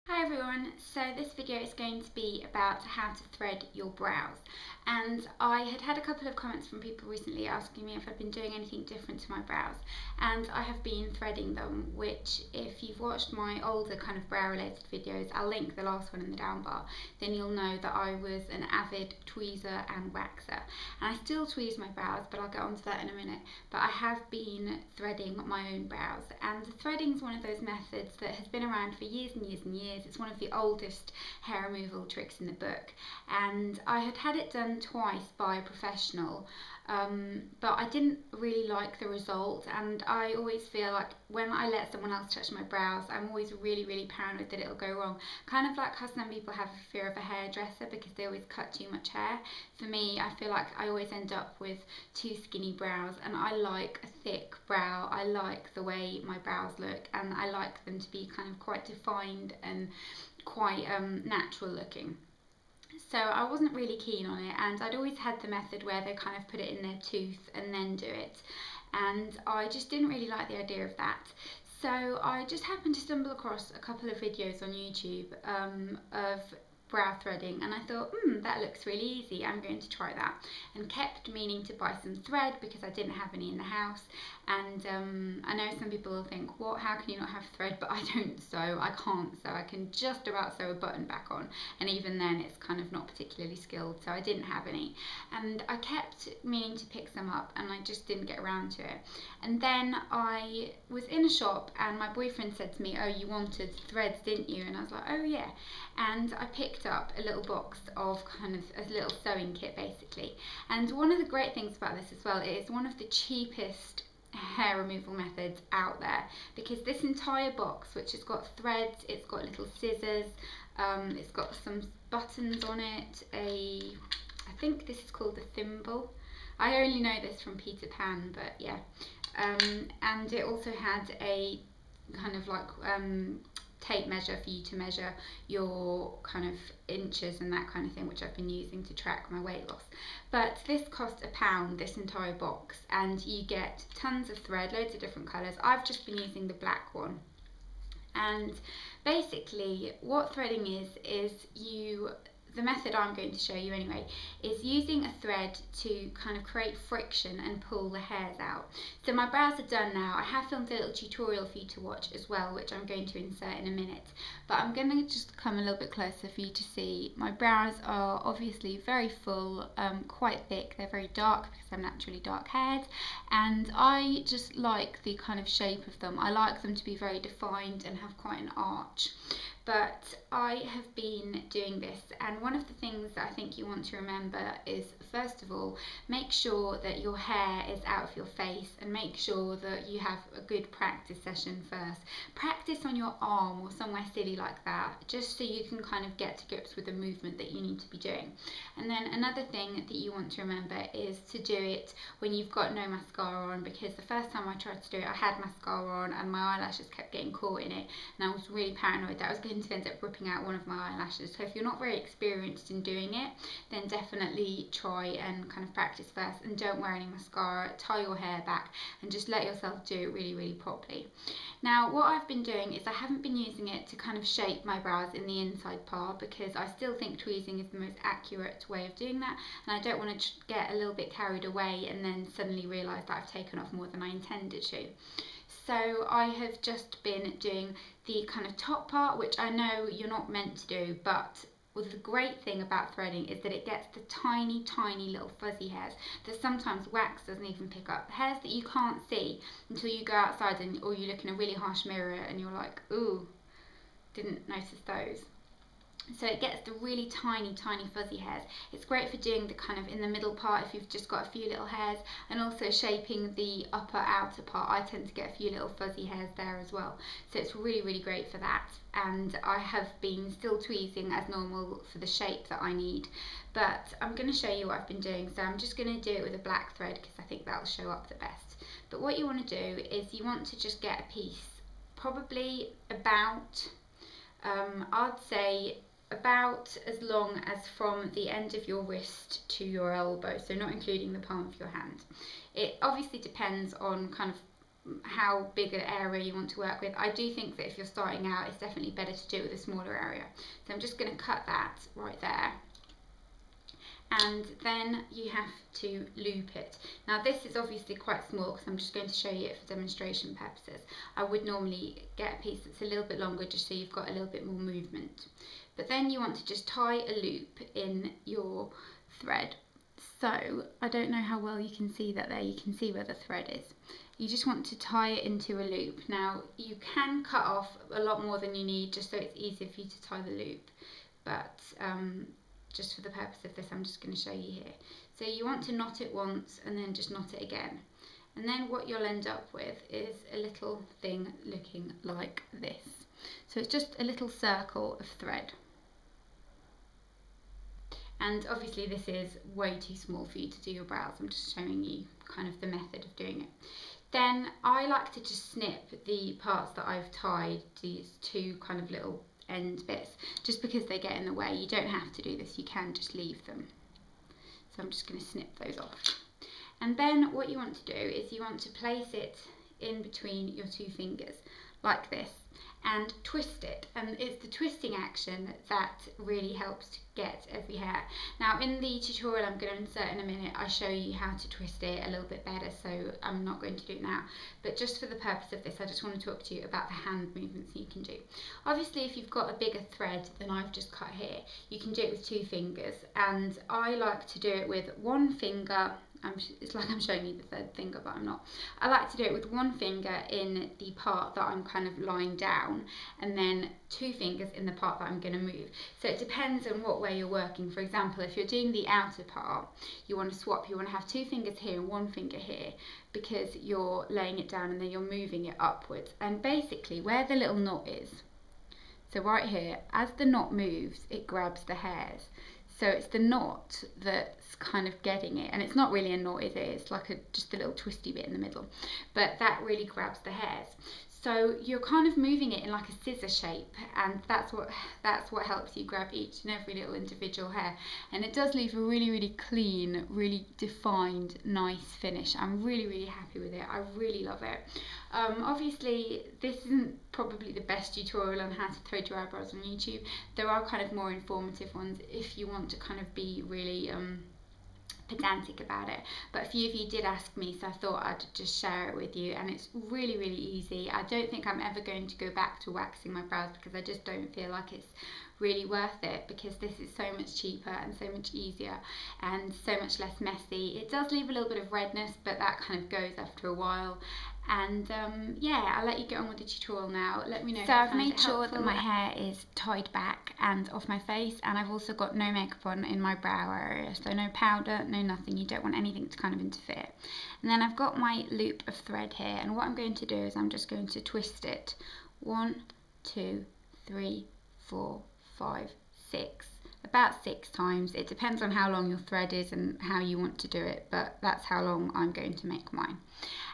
Hi everyone, so this video is going to be about how to thread your brows, and I had a couple of comments from people recently asking me if I've been doing anything different to my brows, and I have been threading them, which if you've watched my older kind of brow related videos, I'll link the last one in the down bar, then you'll know that I was an avid tweezer and waxer, and I still tweeze my brows, but I'll get onto that in a minute. But I have been threading my own brows, and threading is one of those methods that has been around for years and years and years. It's one of the oldest hair removal tricks in the book, and I had it done twice by a professional, but I didn't really like the result, and I always feel like when I let someone else touch my brows, I'm always really paranoid that it'll go wrong. Kind of like how some people have a fear of a hairdresser because they always cut too much hair. For me, I feel like I always end up with too skinny brows, and I like a thick brow. I like the way my brows look, and I like them to be kind of quite defined and quite natural looking. So I wasn't really keen on it, and I'd always had the method where they kind of put it in their tooth and then do it, and I just didn't really like the idea of that. So I just happened to stumble across a couple of videos on YouTube of brow threading, and I thought, that looks really easy, I'm going to try that, and kept meaning to buy some thread because I didn't have any in the house. And I know some people will think, what, how can you not have thread? But I don't sew, I can't sew, I can just about sew a button back on, and even then it's kind of not particularly skilled, so I didn't have any, and I kept meaning to pick some up and I just didn't get around to it. And then I was in a shop and my boyfriend said to me, oh, you wanted threads, didn't you? And I was like, oh yeah. And I picked up a little box of kind of a little sewing kit basically, and one of the great things about this as well, it is one of the cheapest hair removal methods out there, because this entire box, which has got threads, it's got little scissors, it's got some buttons on it, I think this is called a thimble. I only know this from Peter Pan, but yeah, and it also had a kind of like tape measure for you to measure your kind of inches and that kind of thing, which I've been using to track my weight loss. But this cost £1, this entire box, and you get tons of thread, loads of different colours. I've just been using the black one. And basically what threading is the method I'm going to show you anyway, is using a thread to kind of create friction and pull the hairs out. So my brows are done now. I have filmed a little tutorial for you to watch as well, which I'm going to insert in a minute, but I'm going to just come a little bit closer for you to see. My brows are obviously very full, quite thick, they're very dark because I'm naturally dark haired, and I just like the kind of shape of them. I like them to be very defined and have quite an arch. But I have been doing this, and one of the things that I think you want to remember is, first of all, make sure that your hair is out of your face, and make sure that you have a good practice session first. Practice on your arm or somewhere silly like that, just so you can kind of get to grips with the movement that you need to be doing. And then another thing that you want to remember is to do it when you've got no mascara on, because the first time I tried to do it, I had mascara on and my eyelashes kept getting caught in it, and I was really paranoid that I was going to end up ripping out one of my eyelashes. So if you're not very experienced in doing it, then definitely try and kind of practice first, and don't wear any mascara, tie your hair back, and just let yourself do it really properly. Now what I've been doing is I haven't been using it to kind of shape my brows in the inside part, because I still think tweezing is the most accurate way of doing that, and I don't want to get a little bit carried away and then suddenly realise that I've taken off more than I intended to. So I have just been doing the kind of top part, which I know you're not meant to do, but the great thing about threading is that it gets the tiny little fuzzy hairs that sometimes wax doesn't even pick up. Hairs that you can't see until you go outside or you look in a really harsh mirror and you're like, ooh, didn't notice those. So it gets the really tiny fuzzy hairs. It's great for doing the kind of in the middle part if you've just got a few little hairs, and also shaping the upper outer part. I tend to get a few little fuzzy hairs there as well, so it's really great for that. And I have been still tweezing as normal for the shape that I need, but I'm going to show you what I've been doing. So I'm just going to do it with a black thread because I think that'll show up the best. But what you want to do is you want to just get a piece, probably about I'd say about as long as from the end of your wrist to your elbow, so not including the palm of your hand. It obviously depends on kind of how big an area you want to work with. I do think that if you're starting out, it's definitely better to do it with a smaller area. So I'm just going to cut that right there. And then you have to loop it. Now this is obviously quite small because I'm just going to show you it for demonstration purposes. I would normally get a piece that's a little bit longer just so you've got a little bit more movement. But then you want to just tie a loop in your thread. So I don't know how well you can see that there. You can see where the thread is. You just want to tie it into a loop. Now you can cut off a lot more than you need just so it's easier for you to tie the loop. But just for the purpose of this, I'm just going to show you here. So you want to knot it once and then just knot it again. And then what you'll end up with is a little thing looking like this. So it's just a little circle of thread. And obviously this is way too small for you to do your brows. I'm just showing you kind of the method of doing it. Then I like to just snip the parts that I've tied, these two kind of little end bits, just because they get in the way. You don't have to do this, you can just leave them. So I'm just going to snip those off. And then what you want to do is you want to place it in between your two fingers like this and twist it, and it's the twisting action that really helps to get every hair. Now in the tutorial I'm going to insert in a minute, I show you how to twist it a little bit better, so I'm not going to do it now, but just for the purpose of this I just want to talk to you about the hand movements you can do. Obviously if you've got a bigger thread than I've just cut here, you can do it with two fingers, and I like to do it with one finger. It's like I'm showing you the third finger, but I'm not. I like to do it with one finger in the part that I'm kind of lying down, and then two fingers in the part that I'm going to move. So it depends on what way you're working. For example, if you're doing the outer part, you want to swap. You want to have two fingers here and one finger here, because you're laying it down and then you're moving it upwards. And basically where the little knot is, so right here, as the knot moves, it grabs the hairs. So it's the knot that's kind of getting it, and it's not really a knot, is it? It's like just a little twisty bit in the middle, but that really grabs the hairs. So you're kind of moving it in like a scissor shape, and that's what helps you grab each and every little individual hair, and it does leave a really clean, really defined, nice finish. I'm really happy with it. I really love it. Obviously this isn't probably the best tutorial on how to thread your eyebrows on YouTube. There are kind of more informative ones if you want to kind of be really pedantic about it, but a few of you did ask me, so I thought I'd just share it with you, and it's really easy. I don't think I'm ever going to go back to waxing my brows because I just don't feel like it's really worth it, because this is so much cheaper and so much easier and so much less messy. It does leave a little bit of redness, but that kind of goes after a while. And yeah, I'll let you get on with the tutorial now. Let me know. So I've made sure that my hair is tied back and off my face, and I've also got no makeup on in my brow area, so no powder, no nothing. You don't want anything to kind of interfere. And then I've got my loop of thread here, and what I'm going to do is I'm just going to twist it 1, 2, 3, 4, 5, 6, about 6 times. It depends on how long your thread is and how you want to do it, but that's how long I'm going to make mine.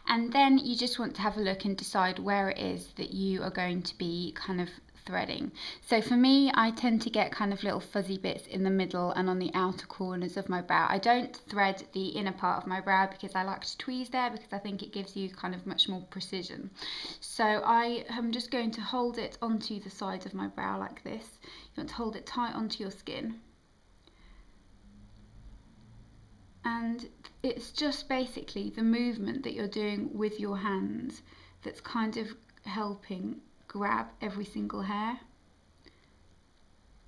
And then you just want to have a look and decide where it is that you are going to be kind of threading. So for me, I tend to get kind of little fuzzy bits in the middle and on the outer corners of my brow. I don't thread the inner part of my brow because I like to tweeze there, because I think it gives you kind of much more precision. So I am just going to hold it onto the sides of my brow like this. You want to hold it tight onto your skin. And it's just basically the movement that you're doing with your hands that's kind of helping grab every single hair.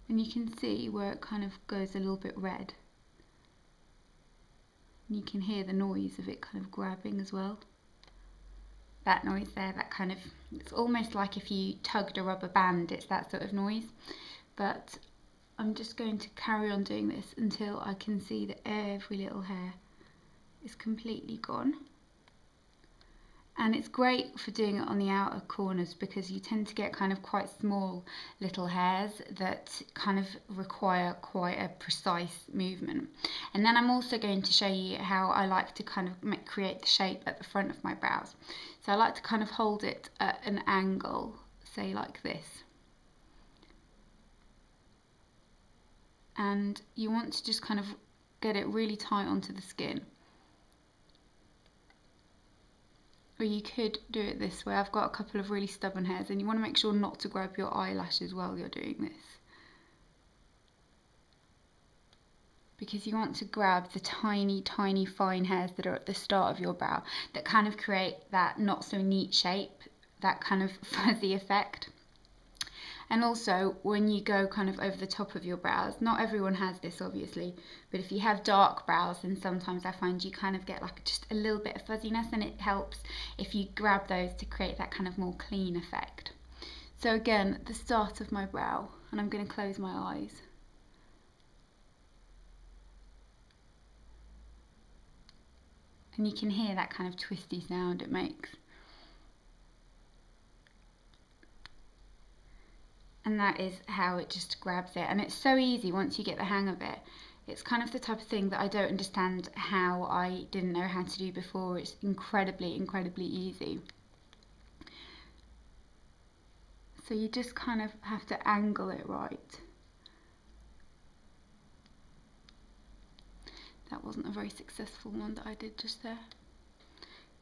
And you can see where it kind of goes a little bit red. And you can hear the noise of it kind of grabbing as well. That noise there, that kind of, it's almost like if you tugged a rubber band, it's that sort of noise. But I'm just going to carry on doing this until I can see that every little hair is completely gone. And it's great for doing it on the outer corners because you tend to get kind of quite small little hairs that kind of require quite a precise movement. And then I'm also going to show you how I like to kind of create the shape at the front of my brows. So I like to kind of hold it at an angle, say like this. And you want to just kind of get it really tight onto the skin. Or you could do it this way. I've got a couple of really stubborn hairs, and you want to make sure not to grab your eyelashes while you're doing this, because you want to grab the tiny, tiny fine hairs that are at the start of your brow that kind of create that not so neat shape, that kind of fuzzy effect. And also, when you go kind of over the top of your brows, not everyone has this obviously, but if you have dark brows, then sometimes I find you kind of get like just a little bit of fuzziness, and it helps if you grab those to create that kind of more clean effect. So again, the start of my brow, and I'm going to close my eyes. And you can hear that kind of twisty sound it makes. And that is how it just grabs it, and it's so easy once you get the hang of it. It's kind of the type of thing that I don't understand how I didn't know how to do before. It's incredibly, incredibly easy. So you just kind of have to angle it right. That wasn't a very successful one that I did just there.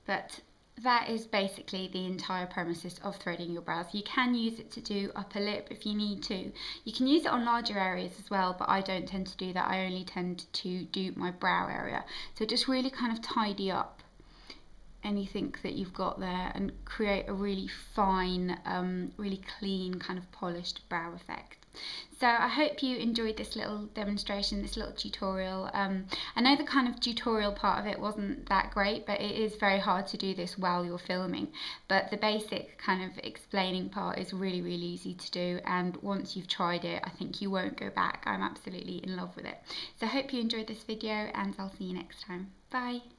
But that is basically the entire premises of threading your brows. You can use it to do upper lip if you need to. You can use it on larger areas as well, but I don't tend to do that. I only tend to do my brow area. So just really kind of tidy up anything that you've got there and create a really fine, really clean, kind of polished brow effect. So I hope you enjoyed this little demonstration, this little tutorial. I know the kind of tutorial part of it wasn't that great, but it is very hard to do this while you're filming. But the basic kind of explaining part is really, really easy to do, and once you've tried it, I think you won't go back. I'm absolutely in love with it. So I hope you enjoyed this video, and I'll see you next time. Bye!